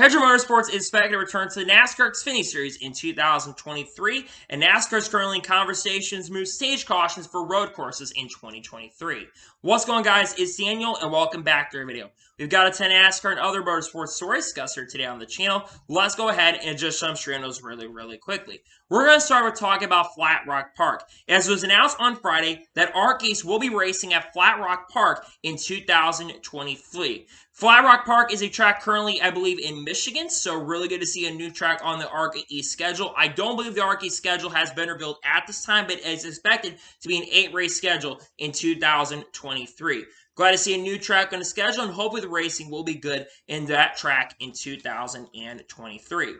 Hendrick Motorsports is expected to return to the NASCAR Xfinity Series in 2023, and NASCAR is currently in conversations to move stage cautions for road courses in 2023. What's going on, guys? It's Daniel, and welcome back to our video. We've got a 10 NASCAR and other motorsports stories discussed here today on the channel. Let's go ahead and just jump straight into those really quickly. We're going to start with talking about Flat Rock Park, as it was announced on Friday that ARC East will be racing at Flat Rock Park in 2023. Flat Rock Park is a track currently, I believe, in Michigan, so really good to see a new track on the ARC East schedule. I don't believe the ARC East schedule has been revealed at this time, but it's expected to be an 8-race schedule in 2023. Glad to see a new track on the schedule, and hopefully the racing will be good in that track in 2023.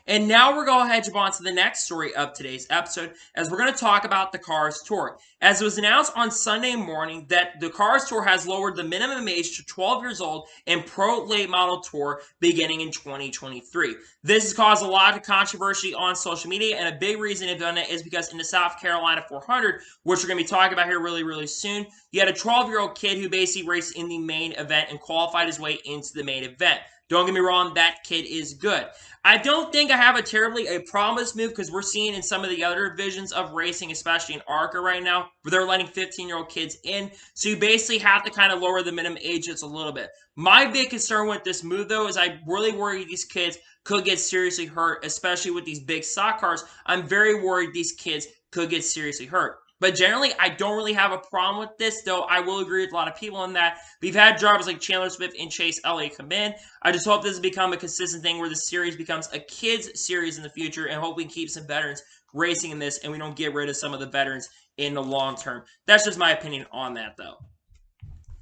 And now we're going to head on to the next story of today's episode, as we're going to talk about the Cars Tour. As it was announced on Sunday morning that the Cars Tour has lowered the minimum age to 12 years old in Pro Late Model Tour beginning in 2023. This has caused a lot of controversy on social media, and a big reason they've done it is because in the South Carolina 400, which we're going to be talking about here really soon, you had a 12-year-old kid who basically raced in the main event and qualified his way into the main event. Don't get me wrong, that kid is good. I don't think I have a problem with this move, because we're seeing in some of the other divisions of racing, especially in ARCA right now, where they're letting 15-year-old kids in. So you basically have to kind of lower the minimum age just a little bit. My big concern with this move, though, is I really worry these kids could get seriously hurt, especially with these big stock cars. I'm very worried these kids could get seriously hurt. But generally, I don't really have a problem with this, though I will agree with a lot of people on that. We've had drivers like Chandler Smith and Chase Elliott come in. I just hope this has become a consistent thing where the series becomes a kids series in the future, and hope we can keep some veterans racing in this and we don't get rid of some of the veterans in the long term. That's just my opinion on that, though.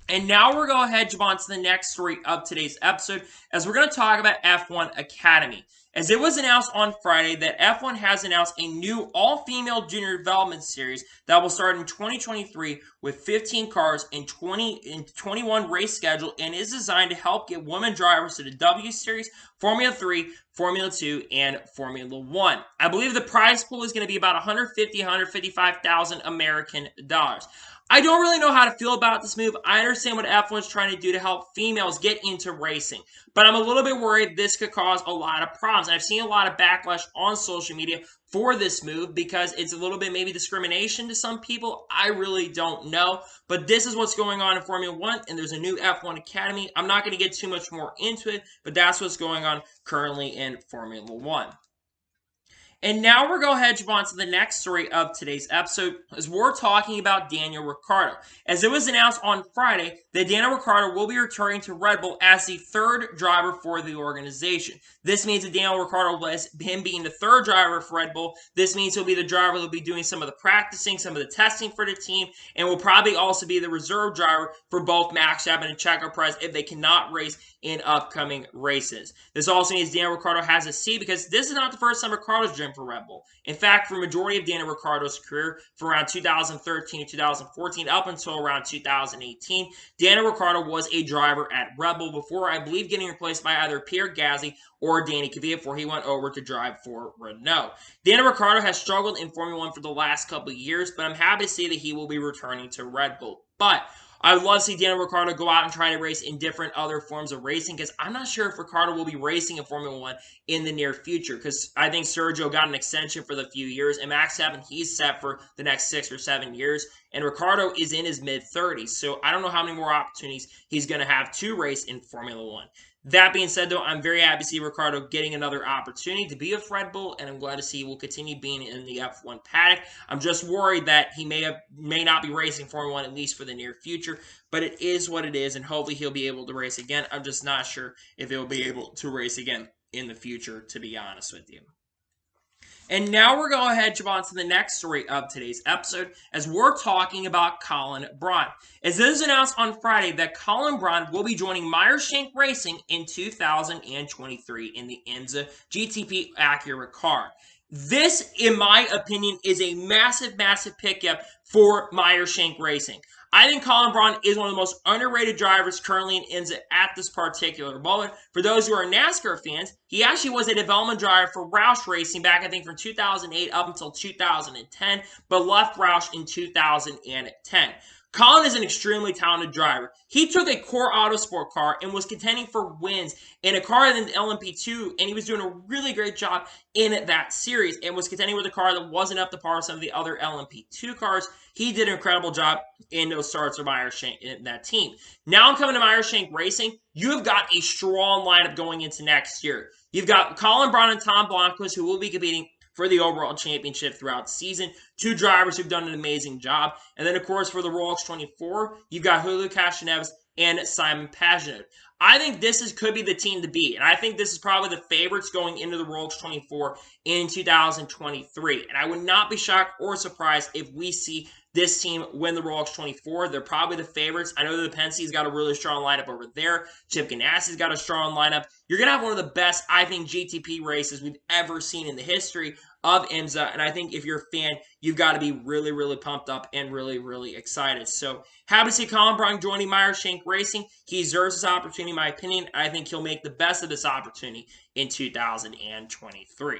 And now we're going to head on to the next story of today's episode, as we're going to talk about F1 Academy. As it was announced on Friday that F1 has announced a new all-female junior development series that will start in 2023 with 15 cars in 21 race schedule, and is designed to help get women drivers to the W Series, Formula 3, Formula 2, and Formula 1. I believe the prize pool is going to be about $150,000, $155,000 American dollars. I don't really know how to feel about this move. I understand what F1 is trying to do to help females get into racing, but I'm a little bit worried this could cause a lot of problems. And I've seen a lot of backlash on social media for this move because it's a little bit maybe discrimination to some people. I really don't know, but this is what's going on in Formula 1, and there's a new F1 Academy. I'm not going to get too much more into it, but that's what's going on currently in Formula 1. And now we're going to head on to the next story of today's episode, as we're talking about Daniel Ricciardo. As it was announced on Friday that Daniel Ricciardo will be returning to Red Bull as the third driver for the organization. This means that Daniel Ricciardo, him being the third driver for Red Bull, this means he'll be the driver that will be doing some of the practicing, some of the testing for the team, and will probably also be the reserve driver for both Max Verstappen and Checo Perez if they cannot race in upcoming races. This also means Daniel Ricciardo has a seat, because this is not the first time Ricciardo's driven for Red Bull. In fact, for the majority of Daniel Ricciardo's career, from around 2013 to 2014 up until around 2018, Daniel Ricciardo was a driver at Red Bull before, I believe, getting replaced by either Pierre Gasly or Danny Kvyat before he went over to drive for Renault. Daniel Ricciardo has struggled in Formula 1 for the last couple of years, but I'm happy to see that he will be returning to Red Bull. But I would love to see Daniel Ricciardo go out and try to race in different other forms of racing, because I'm not sure if Ricciardo will be racing in Formula 1 in the near future, because I think Sergio got an extension for the few years, and Max Verstappen, he's set for the next 6 or 7 years, and Ricciardo is in his mid-30s, so I don't know how many more opportunities he's going to have to race in Formula 1. That being said, though, I'm very happy to see Ricciardo getting another opportunity to be with Red Bull, and I'm glad to see he will continue being in the F1 paddock. I'm just worried that he may not be racing Formula 1, at least for the near future, but it is what it is, and hopefully he'll be able to race again. I'm just not sure if he'll be able to race again in the future, to be honest with you. And now we're going to head on to the next story of today's episode, as we're talking about Colin Braun. As it is announced on Friday that Colin Braun will be joining Meyer-Shank Racing in 2023 in the IMSA GTP Acura car. This, in my opinion, is a massive pickup for Meyer-Shank Racing. I think Colin Braun is one of the most underrated drivers currently in IMSA at this particular moment. For those who are NASCAR fans, he actually was a development driver for Roush Racing back, I think, from 2008 up until 2010, but left Roush in 2010. Colin is an extremely talented driver. He took a core autosport car and was contending for wins in a car in the LMP2, and he was doing a really great job in that series and was contending with a car that wasn't up to par with some of the other LMP2 cars. He did an incredible job in those starts for Meyershank in that team. Now I'm coming to Meyershank Racing. You have got a strong lineup going into next year. You've got Colin Braun and Tom Blancos, who will be competing for the overall championship throughout the season. Two drivers who've done an amazing job. And then, of course, for the Rolex 24, you've got Julio Castroneves and Simon Pagenaud. I think this could be the team to beat. And I think this is probably the favorites going into the Rolex 24 in 2023. And I would not be shocked or surprised if we see this team win the Rolex 24. They're probably the favorites. I know that the Penske's got a really strong lineup over there. Chip Ganassi's got a strong lineup. You're going to have one of the best, I think, GTP races we've ever seen in the history of IMSA. And I think if you're a fan, you've got to be really, really pumped up and really, really excited. So happy to see Colin Braun joining Meyershank Racing. He deserves this opportunity, in my opinion. I think he'll make the best of this opportunity in 2023.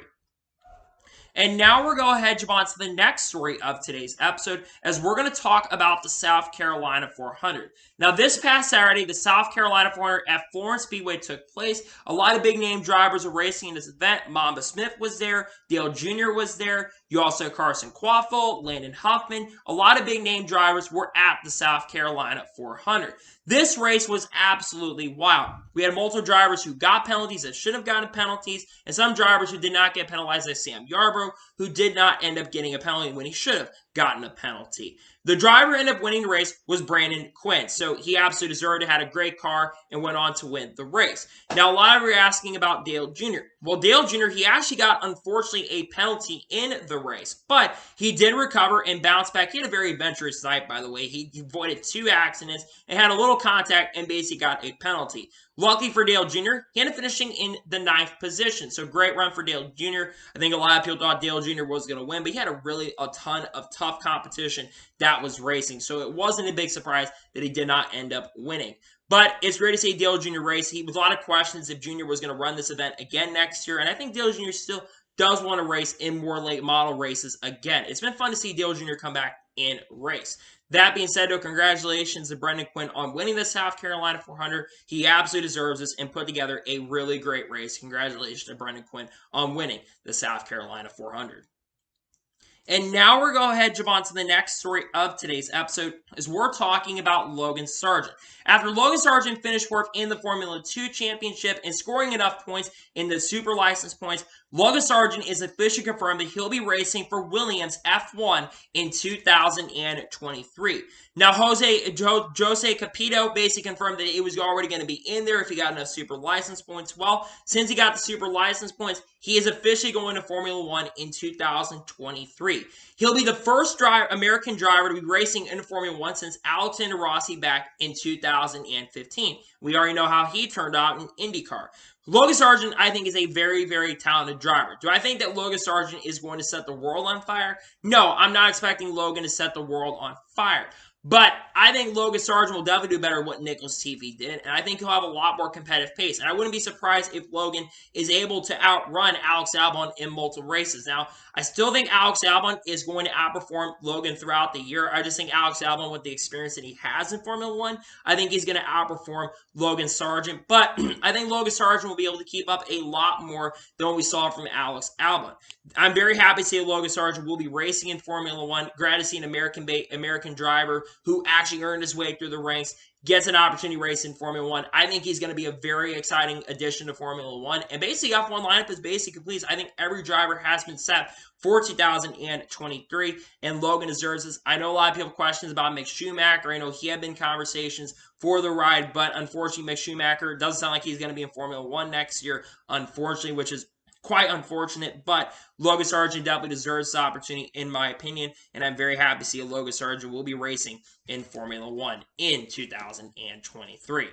And now we're going to head on to the next story of today's episode, as we're going to talk about the South Carolina 400. Now, this past Saturday, the South Carolina 400 at Florence Speedway took place. A lot of big-name drivers were racing in this event. Mamba Smith was there. Dale Jr. was there. You also had Carson Quaffle, Landon Huffman. A lot of big-name drivers were at the South Carolina 400. This race was absolutely wild. We had multiple drivers who got penalties that should have gotten penalties, and some drivers who did not get penalized, like Sam Yarbrough, who did not end up getting a penalty when he should have gotten a penalty. The driver who ended up winning the race was Brandon Quinn, so he absolutely deserved it, had a great car, and went on to win the race. Now, a lot of you are asking about Dale Jr. Well, Dale Jr., he actually got, unfortunately, a penalty in the race, but he did recover and bounce back. He had a very adventurous night, by the way. He avoided 2 accidents and had a little contact and basically got a penalty. Lucky for Dale Jr., he ended up finishing in the 9th position. So great run for Dale Jr. I think a lot of people thought Dale Jr. was going to win, but he had a ton of tough competition that was racing. So it wasn't a big surprise that he did not end up winning. But it's great to see Dale Jr. race. He was a lot of questions if Jr. was going to run this event again next year. And I think Dale Jr. still does want to race in more late model races again. It's been fun to see Dale Jr. come back and race. That being said, though, congratulations to Brendan Quinn on winning the South Carolina 400. He absolutely deserves this and put together a really great race. Congratulations to Brendan Quinn on winning the South Carolina 400. And now we're going to head jump on to the next story of today's episode, as we're talking about Logan Sergeant. After Logan Sergeant finished fourth in the Formula 2 Championship and scoring enough points in the Super License points, Logan Sergeant is officially confirmed that he'll be racing for Williams F1 in 2023. Now, Jose Capito basically confirmed that it was already going to be in there if he got enough Super License points. Well, since he got the Super License points, he is officially going to Formula 1 in 2023. He'll be the first American driver to be racing in Formula 1 since Alexander Rossi back in 2015. We already know how he turned out in IndyCar. Logan Sergeant, I think, is a very, very talented driver. Do I think that Logan Sergeant is going to set the world on fire? No, I'm not expecting Logan to set the world on fire. But I think Logan Sergeant will definitely do better than what Nicholas Latifi did, and I think he'll have a lot more competitive pace. And I wouldn't be surprised if Logan is able to outrun Alex Albon in multiple races. Now, I still think Alex Albon is going to outperform Logan throughout the year. I just think Alex Albon, with the experience that he has in Formula 1, I think he's going to outperform Logan Sergeant. But I think Logan Sergeant will be able to keep up a lot more than what we saw from Alex Albon. I'm very happy to see Logan Sergeant will be racing in Formula 1. Glad to see an American driver who actually earned his way through the ranks gets an opportunity to race in Formula 1. I think he's going to be a very exciting addition to Formula 1. And basically, F1 lineup is basically complete. I think every driver has been set for 2023, and Logan deserves this. I know a lot of people have questions about Mick Schumacher. I know he had been conversations for the ride, but unfortunately, Mick Schumacher doesn't sound like he's going to be in Formula 1 next year, unfortunately, which is quite unfortunate, but Logan Sergeant definitely deserves this opportunity, in my opinion, and I'm very happy to see Logan Sergeant will be racing in Formula 1 in 2023.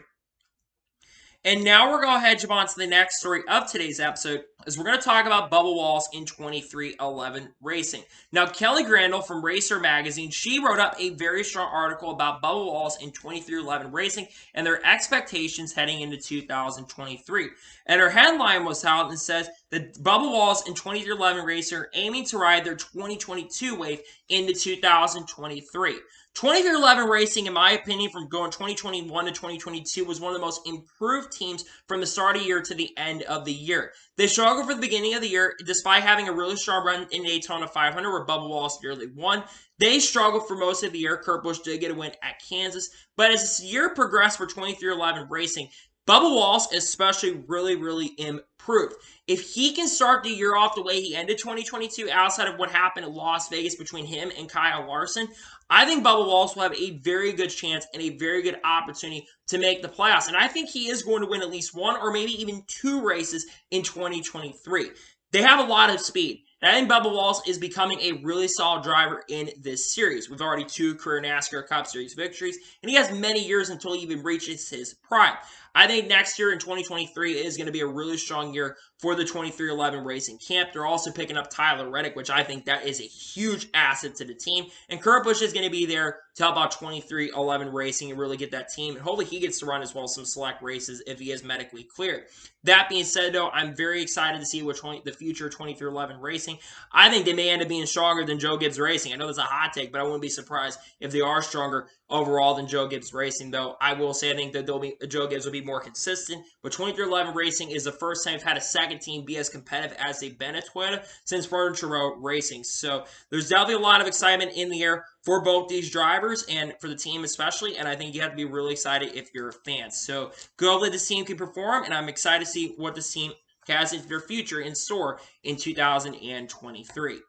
And now we're going to head on to the next story of today's episode, as we're going to talk about Bubblewalls in 2311 racing. Now, Kelly Grandel from Racer Magazine, she wrote up a very strong article about Bubblewalls in 2311 racing and their expectations heading into 2023. And her headline was out and says that Bubblewalls in 2311 racing are aiming to ride their 2022 wave into 2023. 2311 Racing, in my opinion, from going 2021 to 2022, was one of the most improved teams from the start of the year to the end of the year. They struggled for the beginning of the year, despite having a really strong run in Daytona 500, where Bubblewalls nearly won. They struggled for most of the year. Kurt Busch did get a win at Kansas, but as the year progressed for 2311 Racing, Bubblewalls especially really improved. If he can start the year off the way he ended 2022, outside of what happened in Las Vegas between him and Kyle Larson, I think Bubblewalls will have a very good chance and a very good opportunity to make the playoffs. And I think he is going to win at least one or maybe even two races in 2023. They have a lot of speed. And I think Bubblewalls is becoming a really solid driver in this series, with already 2 career NASCAR Cup Series victories, and he has many years until he even reaches his prime. I think next year in 2023 is going to be a really strong year for the 2311 Racing camp. They're also picking up Tyler Reddick, which I think that is a huge asset to the team. And Kurt Busch is going to be there to help out 2311 Racing and really get that team. And hopefully he gets to run as well some select races if he is medically cleared. That being said, though, I'm very excited to see what the future of 2311 Racing. I think they may end up being stronger than Joe Gibbs Racing. I know that's a hot take, but I wouldn't be surprised if they are stronger overall than Joe Gibbs Racing, though. I will say I think that Joe Gibbs will be more consistent, but 2311 Racing is the first time we've had a second team be as competitive as they've been at Toyota since Furniture Row Racing. So there's definitely a lot of excitement in the air for both these drivers and for the team especially, and I think you have to be really excited if you're a fan. So go let this team can perform, and I'm excited to see what this team has in their future in store in 2023.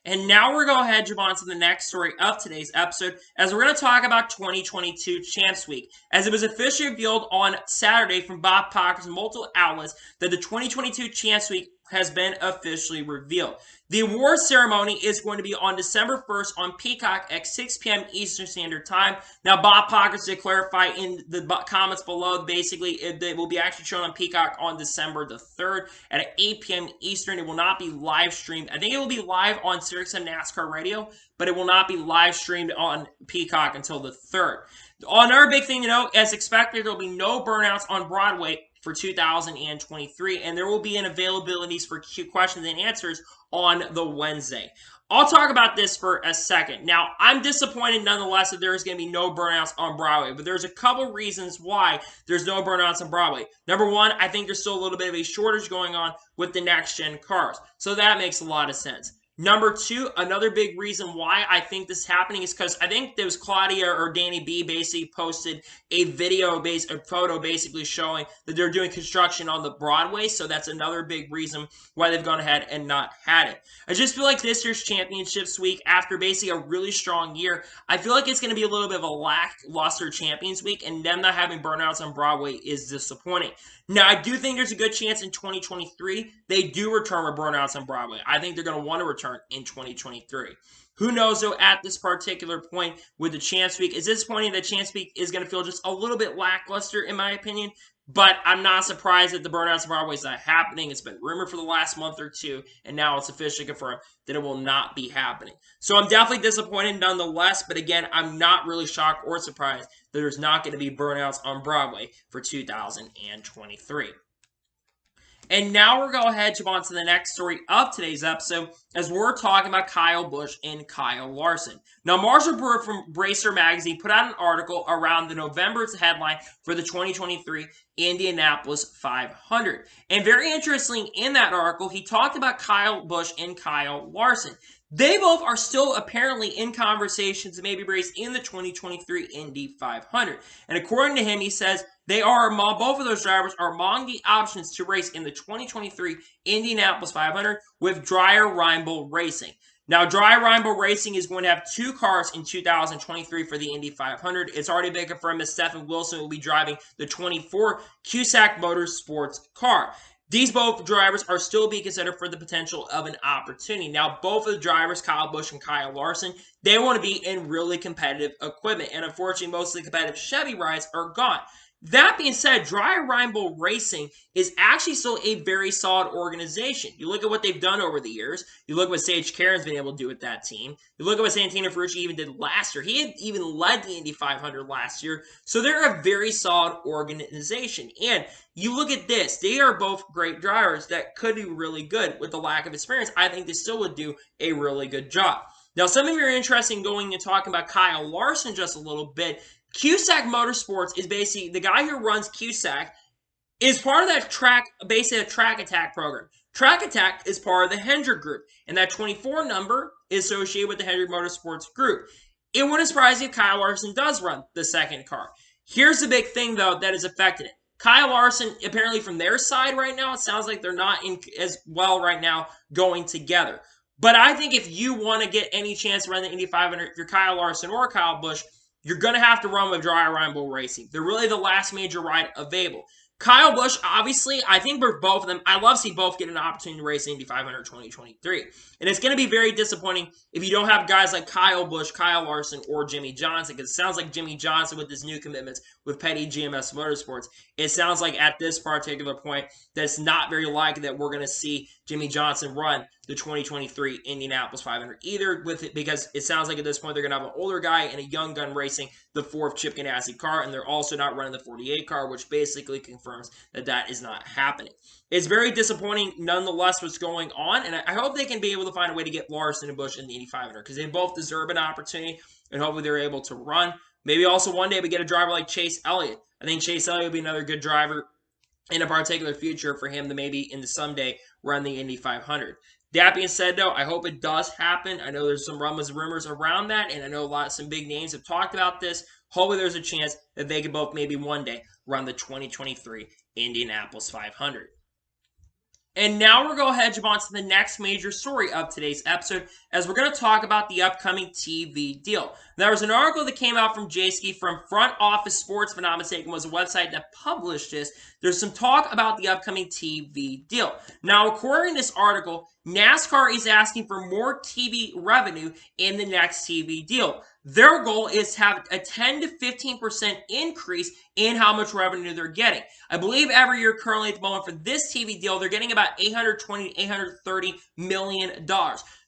And now we're going to go ahead and jump on to the next story of today's episode, as we're going to talk about 2022 Champs Week, as it was officially revealed on Saturday from Bob Pockrass and multiple outlets that the 2022 Champs Week has been officially revealed. The award ceremony is going to be on December 1st on Peacock at 6 p.m. Eastern Standard Time. Now, Bob Pockrass did clarify in the comments below, basically, it will be actually shown on Peacock on December the 3rd at 8 p.m. Eastern. It will not be live streamed. I think it will be live on SiriusXM NASCAR Radio, but it will not be live streamed on Peacock until the 3rd. Another big thing to note, as expected, there will be no burnouts on Broadway for 2023, and there will be an availabilities for questions and answers on the Wednesday. I'll talk about this for a second. Now, I'm disappointed nonetheless that there is going to be no burnouts on Broadway, but there's a couple reasons why there's no burnouts on Broadway. Number one, I think there's still a little bit of a shortage going on with the next-gen cars, so that makes a lot of sense. Number two, another big reason why I think this is happening is because I think there was Claudia or Danny B basically posted a photo basically showing that they're doing construction on the Broadway, so that's another big reason why they've gone ahead and not had it. I just feel like this year's Championships Week, after basically a really strong year, I feel like it's going to be a little bit of a lackluster Champions Week, and them not having burnouts on Broadway is disappointing. Now, I do think there's a good chance in 2023 they do return with burnouts on Broadway. I think they're going to want to return in 2023. Who knows, though, at this particular point with the Champs Week. It's disappointing that Champs Week is going to feel just a little bit lackluster, in my opinion, but I'm not surprised that the burnouts on Broadway is not happening. It's been rumored for the last month or two, and now it's officially confirmed that it will not be happening. So I'm definitely disappointed nonetheless, but again, I'm not really shocked or surprised that there's not going to be burnouts on Broadway for 2023. And now we're going to go ahead and jump on to the next story of today's episode, as we're talking about Kyle Busch and Kyle Larson. Now, Marshall Brewer from Bracer Magazine put out an article around the November's headline for the 2023 Indianapolis 500. And very interestingly, in that article, he talked about Kyle Busch and Kyle Larson. They both are still apparently in conversations to maybe race in the 2023 Indy 500. And according to him, he says both of those drivers are among the options to race in the 2023 Indianapolis 500 with Dreyer Reinbold Racing. Now, Dreyer Reinbold Racing is going to have 2 cars in 2023 for the Indy 500. It's already been confirmed that Stephen Wilson will be driving the 24 Cusack Motorsports car. These both drivers are still being considered for the potential of an opportunity. Now, both of the drivers, Kyle Busch and Kyle Larson, they want to be in really competitive equipment. And unfortunately, most of the competitive Chevy rides are gone. That being said, Dreyer Reinbold Racing is actually still a very solid organization. You look at what they've done over the years. You look at what Sage Karen's been able to do with that team. You look at what Santino Ferrucci even did last year. He had even led the Indy 500 last year. So they're a very solid organization. And you look at this. They are both great drivers that could be really good. With the lack of experience, I think they still would do a really good job. Now, some of you are interested in going and talking about Kyle Larson just a little bit. Cusack Motorsports is basically the guy who runs Cusack is part of that basically a track attack program. Track attack is part of the Hendrick group, and that 24 number is associated with the Hendrick Motorsports group. It wouldn't surprise you if Kyle Larson does run the second car. Here's the big thing, though, that is affecting it. Kyle Larson, apparently from their side right now, it sounds like they're not in as well right now going together. But I think if you want to get any chance to run the Indy 500, if you're Kyle Larson or Kyle Busch, you're going to have to run with Dry Ryan Bull Racing. They're really the last major ride available. Kyle Busch, obviously, I think for both of them, I love to see both get an opportunity to race Indy 500 2023. And it's going to be very disappointing if you don't have guys like Kyle Busch, Kyle Larson, or Jimmy Johnson, because it sounds like Jimmy Johnson with his new commitments with Petty GMS Motorsports, it sounds like at this particular point that it's not very likely that we're going to see Jimmy Johnson run the 2023 Indianapolis 500 either, with it, because it sounds like at this point they're going to have an older guy and a young gun racing the fourth Chip Ganassi car, and they're also not running the 48 car, which basically confirms that that is not happening. It's very disappointing nonetheless what's going on, and I hope they can be able to find a way to get Larson and Busch in the Indy 500, because they both deserve an opportunity, and hopefully they're able to run. Maybe also one day we get a driver like Chase Elliott. I think Chase Elliott would be another good driver in a particular future for him to maybe in the someday run the Indy 500. That being said, though, I hope it does happen. I know there's some rumors around that, and I know some big names have talked about this. Hopefully there's a chance that they could both maybe one day run the 2023 Indianapolis 500. And now we're going to go ahead and jump on to the next major story of today's episode, as we're going to talk about the upcoming TV deal. There was an article that came out from J-Ski from Front Office Sports, if I'm not mistaken, was a website that published this. There's some talk about the upcoming TV deal. Now, according to this article, NASCAR is asking for more TV revenue in the next TV deal. Their goal is to have a 10 to 15% increase in how much revenue they're getting. I believe every year currently at the moment for this TV deal, they're getting about $820 to $830 million.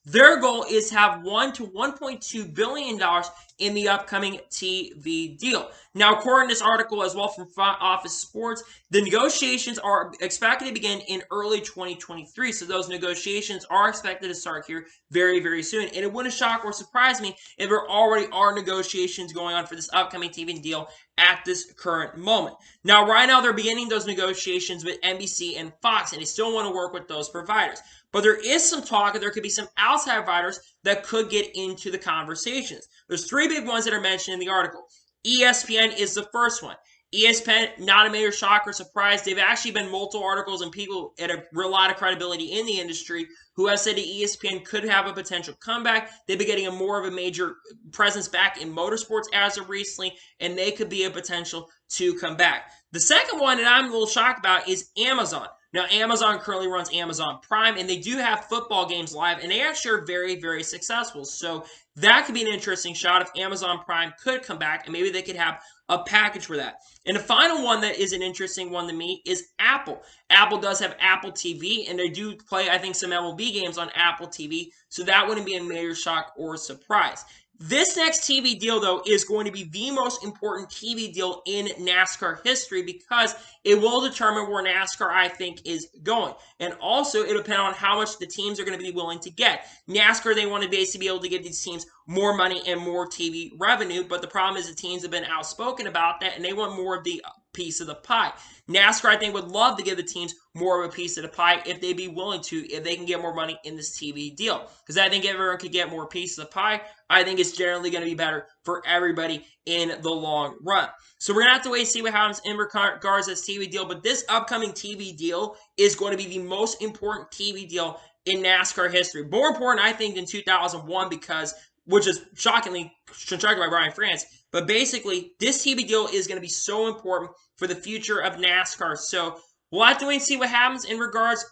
Their goal is to have $1 to $1.2 billion in the upcoming TV deal. Now, according to this article as well from Front Office Sports, the negotiations are expected to begin in early 2023. So those negotiations are expected to start here very, very soon. And it wouldn't shock or surprise me if there already are negotiations going on for this upcoming TV deal at this current moment. Now, right now, they're beginning those negotiations with NBC and Fox, and they still want to work with those providers. But there is some talk that there could be some outside providers that could get into the conversations. There's three big ones that are mentioned in the article. ESPN is the first one. ESPN, not a major shock or surprise. They've actually been multiple articles and people at a real lot of credibility in the industry who have said that ESPN could have a potential comeback. They've been getting more of a major presence back in motorsports as of recently, and they could be a potential to come back. The second one that I'm a little shocked about is Amazon. Now, Amazon currently runs Amazon Prime, and they do have football games live, and they actually are very, very successful. So that could be an interesting shot if Amazon Prime could come back, and maybe they could have a package for that. And the final one that is an interesting one to me is Apple. Apple does have Apple TV, and they do play, I think, some MLB games on Apple TV, so that wouldn't be a major shock or surprise. This next TV deal, though, is going to be the most important TV deal in NASCAR history because it will determine where NASCAR, I think, is going. And also, it'll depend on how much the teams are going to be willing to get. NASCAR, they want to basically be able to give these teams more money and more TV revenue, but the problem is the teams have been outspoken about that, and they want more of the piece of the pie. NASCAR, I think, would love to give the teams more of a piece of the pie if they'd be willing to, if they can get more money in this TV deal. Because I think if everyone could get more piece of the pie, I think it's generally going to be better for everybody in the long run. So we're going to have to wait and see what happens in regards to this TV deal. But this upcoming TV deal is going to be the most important TV deal in NASCAR history. More important, I think, than 2001 because, which is shockingly constructed by Brian France. But basically, this TV deal is going to be so important for the future of NASCAR. So we'll have to wait and see what happens in regards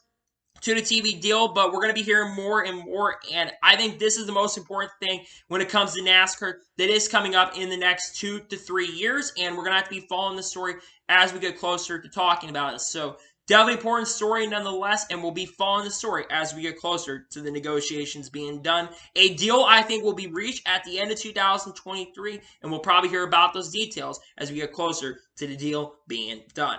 to the TV deal, but we're going to be hearing more and more, and I think this is the most important thing when it comes to NASCAR that is coming up in the next 2 to 3 years, and we're going to have to be following the story as we get closer to talking about it. So definitely important story nonetheless, and we'll be following the story as we get closer to the negotiations being done. A deal, I think, will be reached at the end of 2023, and we'll probably hear about those details as we get closer to the deal being done.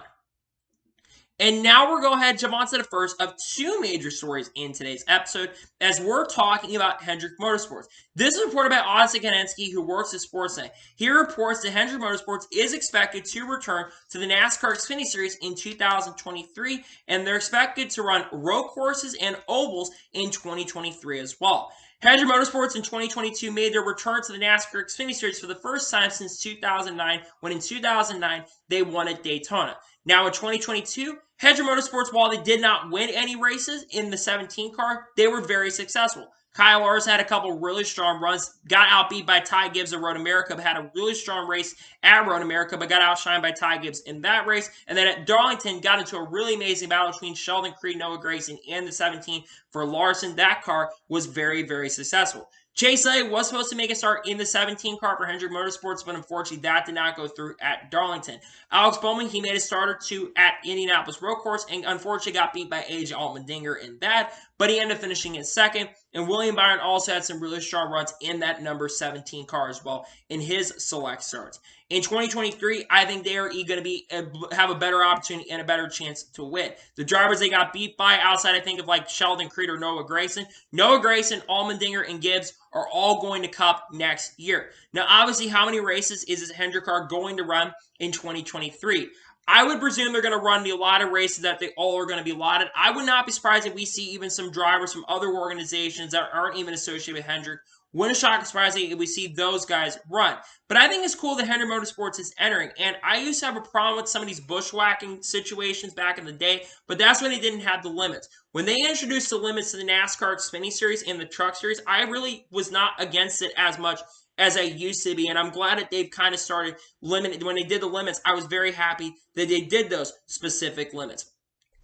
And now we're going to go ahead and jump on to the first of two major stories in today's episode, as we're talking about Hendrick Motorsports. This is reported by Odyssey Kanensky, who works at Sportsnet. He reports that Hendrick Motorsports is expected to return to the NASCAR Xfinity Series in 2023, and they're expected to run road courses and ovals in 2023 as well. Hendrick Motorsports in 2022 made their return to the NASCAR Xfinity Series for the first time since 2009, when in 2009 they won at Daytona. Now in 2022, Hendrick Motorsports, while they did not win any races in the 17 car, they were very successful. Kyle Larson had a couple really strong runs, got outbeat by Ty Gibbs at Road America, but had a really strong race at Road America, but got outshined by Ty Gibbs in that race. And then at Darlington, got into a really amazing battle between Sheldon Creed, Noah Gragson, and the 17 for Larson. That car was very, very successful. Chase Elliott was supposed to make a start in the 17 car for Hendrick Motorsports, but unfortunately that did not go through at Darlington. Alex Bowman, he made a starter too at Indianapolis Road Course and unfortunately got beat by AJ Allmendinger in that, but he ended up finishing in second. And William Byron also had some really strong runs in that number 17 car as well in his select starts. In 2023, I think they are going to have a better opportunity and a better chance to win. The drivers they got beat by, outside I think of like Sheldon Creed or Noah Gragson, Allmendinger, and Gibbs are all going to Cup next year. Now, obviously, how many races is this Hendrick car going to run in 2023? I would presume they're going to run the allotted races that they all are going to be allotted. I would not be surprised if we see even some drivers from other organizations that aren't even associated with Hendrick. Wouldn't shock surprising if we see those guys run. But I think it's cool that Hendrick Motorsports is entering. And I used to have a problem with some of these bushwhacking situations back in the day, but that's when they didn't have the limits. When they introduced the limits to the NASCAR Xfinity Series and the Truck Series, I really was not against it as much as I used to be, and I'm glad that they've kind of started limiting. When they did the limits, I was very happy that they did those specific limits.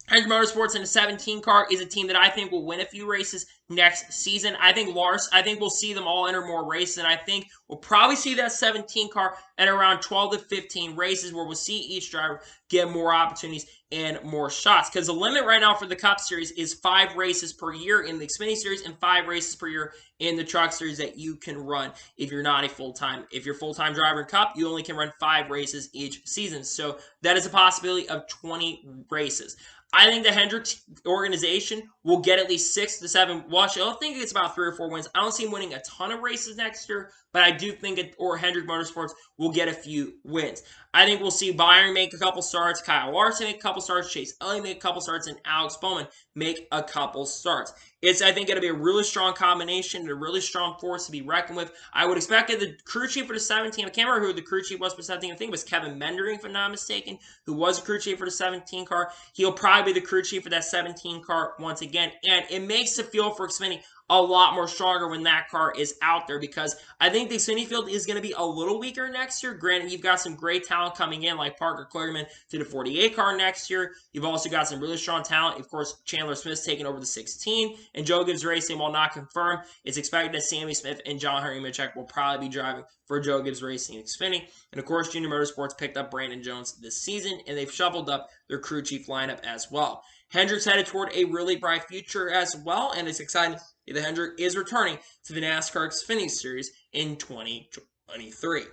Hendrick Motorsports in the 17 car is a team that I think will win a few races next season. I think we'll see them all enter more races, and I think we'll probably see that 17 car at around 12 to 15 races where we'll see each driver get more opportunities and more shots. Because the limit right now for the Cup Series is 5 races per year in the Xfinity Series and 5 races per year in the Truck Series that you can run if you're not a full-time. If you're a full-time driver in Cup, you only can run 5 races each season. So that is a possibility of 20 races. I think the Hendrick organization will get at least 6 to 7. Watch, I don't think it's about 3 or 4 wins. I don't see him winning a ton of races next year, but I do think Hendrick Motorsports will get a few wins. I think we'll see Byron make a couple starts, Kyle Larson make a couple starts, Chase Elliott make a couple starts, and Alex Bowman make a couple starts. It's, I think, going to be a really strong combination and a really strong force to be reckoned with. I would expect that the crew chief for the 17, I can't remember who the crew chief was for the 17, I think it was Kevin Mendering, if I'm not mistaken, who was the crew chief for the 17 car. He'll probably be the crew chief for that 17 car once again, and it makes the field for Xfinity a lot more stronger when that car is out there, because I think the Xfinity field is going to be a little weaker next year. Granted, you've got some great talent coming in, like Parker Kligerman to the 48 car next year. You've also got some really strong talent. Of course, Chandler Smith's taking over the 16, and Joe Gibbs Racing, while not confirmed, it's expected that Sammy Smith and John Henry Mitchell will probably be driving for Joe Gibbs Racing and Xfinity. And of course, Junior Motorsports picked up Brandon Jones this season, and they've shuffled up their crew chief lineup as well. Hendrick's headed toward a really bright future as well, and it's exciting that Hendrick is returning to the NASCAR Xfinity Series in 2023.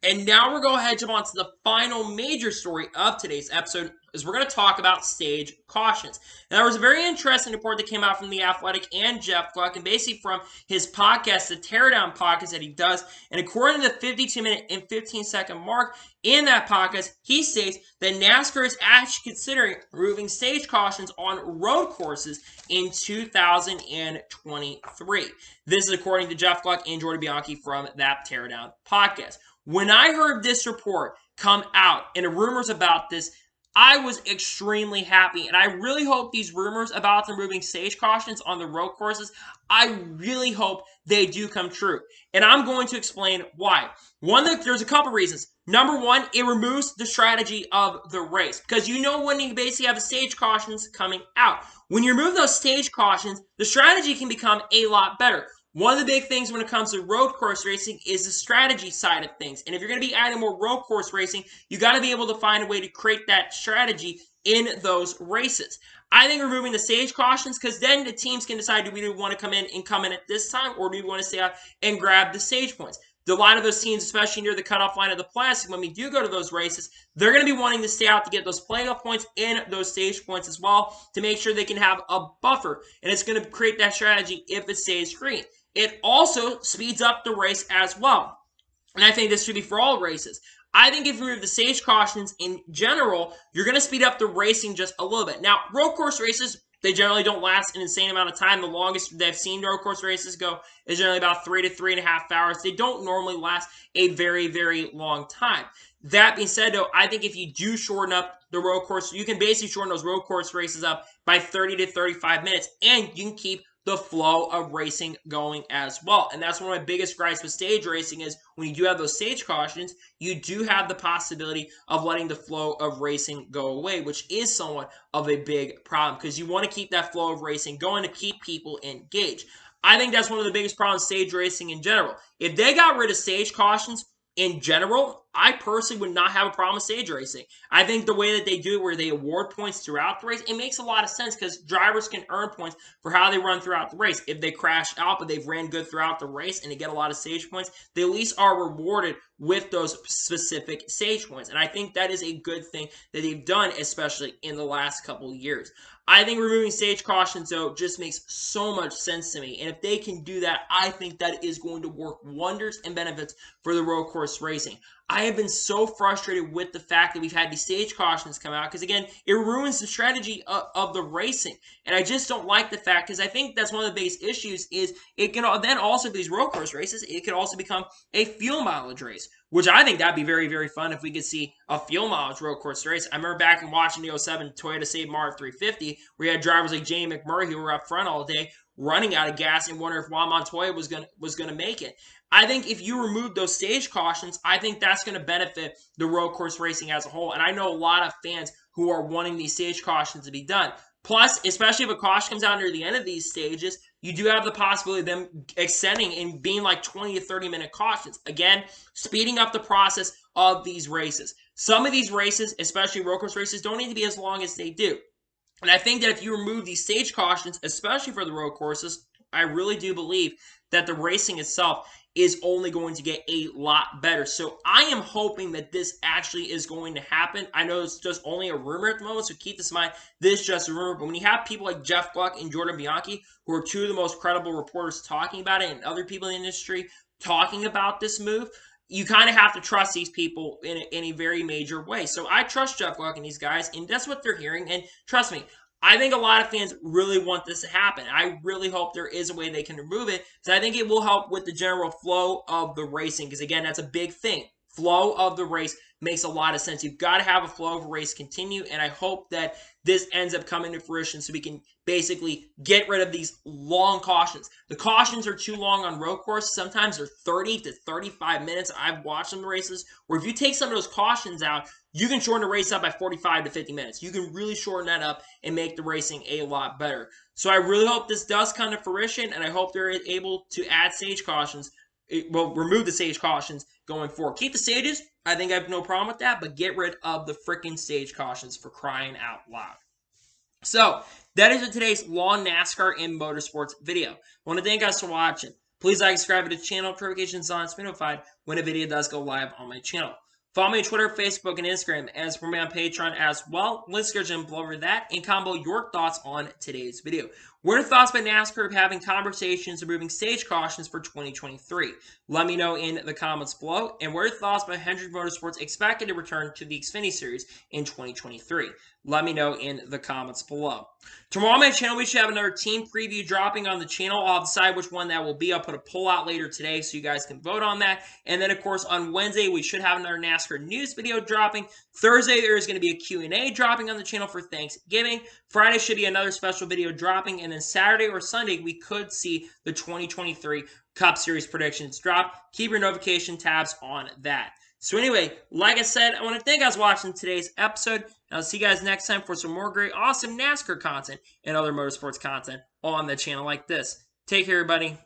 And now we're going to jump on to the final major story of today's episode, is we're going to talk about stage cautions. Now, there was a very interesting report that came out from The Athletic and Jeff Gluck, and basically from his podcast, the Teardown podcast that he does. And according to the 52-minute and 15-second mark in that podcast, he states that NASCAR is actually considering removing stage cautions on road courses in 2023. This is according to Jeff Gluck and Jordy Bianchi from that Teardown podcast. When I heard this report come out and the rumors about this, I was extremely happy, and I really hope these rumors about them removing stage cautions on the road courses, I really hope they do come true. And I'm going to explain why. There's a couple reasons. Number one, it removes the strategy of the race, because you know when you basically have the stage cautions coming out. When you remove those stage cautions, the strategy can become a lot better. One of the big things when it comes to road course racing is the strategy side of things. And if you're going to be adding more road course racing, you got to be able to find a way to create that strategy in those races. I think removing the stage cautions, because then the teams can decide, do we want to come in at this time, or do we want to stay out and grab the stage points? a lot of those teams, especially near the cutoff line of the Classic, when we do go to those races, they're going to be wanting to stay out to get those playoff points and those stage points as well to make sure they can have a buffer. And it's going to create that strategy if it stays green. It also speeds up the race as well. And I think this should be for all races. I think if you remove the stage cautions in general, you're going to speed up the racing just a little bit. Now, road course races, they generally don't last an insane amount of time. The longest they've seen road course races go is generally about 3 to 3.5 hours. They don't normally last a very, very long time. That being said, though, I think if you do shorten up the road course, you can basically shorten those road course races up by 30 to 35 minutes, and you can keep the flow of racing going as well. And that's one of my biggest gripes with stage racing is when you do have those stage cautions, you do have the possibility of letting the flow of racing go away, which is somewhat of a big problem because you want to keep that flow of racing going to keep people engaged. I think that's one of the biggest problems with stage racing in general. If they got rid of stage cautions in general, I personally would not have a problem with stage racing. I think the way that they do it, where they award points throughout the race, it makes a lot of sense because drivers can earn points for how they run throughout the race. If they crash out, but they've ran good throughout the race and they get a lot of stage points, they at least are rewarded with those specific stage points. And I think that is a good thing that they've done, especially in the last couple of years. I think removing stage cautions, though, just makes so much sense to me. And if they can do that, I think that is going to work wonders and benefits for the road course racing. I have been so frustrated with the fact that we've had these stage cautions come out because, again, it ruins the strategy of the racing. And I just don't like the fact because I think that's one of the biggest issues is it can then also, for these road course races, it could also become a fuel mileage race, which I think that'd be very, very fun if we could see a fuel mileage road course race. I remember back in watching the 07 Toyota Save Marv 350 where you had drivers like Jamie McMurray who were up front all day running out of gas and wonder if Juan Montoya was gonna make it. I think if you remove those stage cautions, I think that's going to benefit the road course racing as a whole. And I know a lot of fans who are wanting these stage cautions to be done. Plus, especially if a caution comes out near the end of these stages, you do have the possibility of them extending and being like 20 to 30-minute cautions. Again, speeding up the process of these races. Some of these races, especially road course races, don't need to be as long as they do. And I think that if you remove these stage cautions, especially for the road courses, I really do believe that the racing itself is only going to get a lot better. So I am hoping that this actually is going to happen. I know it's just only a rumor at the moment, so keep this in mind. This is just a rumor. But when you have people like Jeff Gluck and Jordan Bianchi, who are two of the most credible reporters talking about it, and other people in the industry talking about this move, you kind of have to trust these people in a very major way. So I trust Jeff Gluck and these guys, and that's what they're hearing. And trust me, I think a lot of fans really want this to happen. I really hope there is a way they can remove it because I think it will help with the general flow of the racing because, again, that's a big thing. Flow of the race makes a lot of sense. You've got to have a flow of a race continue, and I hope that this ends up coming to fruition so we can basically get rid of these long cautions. The cautions are too long on road course. Sometimes they're 30 to 35 minutes. I've watched some races where if you take some of those cautions out, you can shorten the race up by 45 to 50 minutes. You can really shorten that up and make the racing a lot better. So I really hope this does come to fruition, and I hope they're able to add stage cautions. Well, remove the stage cautions going forward. Keep the stages. I think I have no problem with that, but get rid of the freaking stage cautions for crying out loud. So, that is it today's Law, NASCAR, and Motorsports video. I want to thank you guys for watching. Please like, subscribe to the channel, notifications on, to be notified when a video does go live on my channel. Follow me on Twitter, Facebook, and Instagram, as for me on Patreon as well. Let's go jump over that and combo your thoughts on today's video. What are your thoughts about NASCAR having conversations removing stage cautions for 2023? Let me know in the comments below. And what are your thoughts about Hendrick Motorsports expected to return to the Xfinity Series in 2023? Let me know in the comments below. Tomorrow on my channel, we should have another team preview dropping on the channel. I'll decide which one that will be. I'll put a poll out later today so you guys can vote on that. And then, of course, on Wednesday, we should have another NASCAR news video dropping. Thursday, there is going to be a Q&A dropping on the channel for Thanksgiving. Friday should be another special video dropping. And then Saturday or Sunday, we could see the 2023 Cup Series predictions drop. Keep your notification tabs on that. So anyway, like I said, I want to thank you guys for watching today's episode. And I'll see you guys next time for some more great, awesome NASCAR content and other motorsports content on the channel like this. Take care, everybody.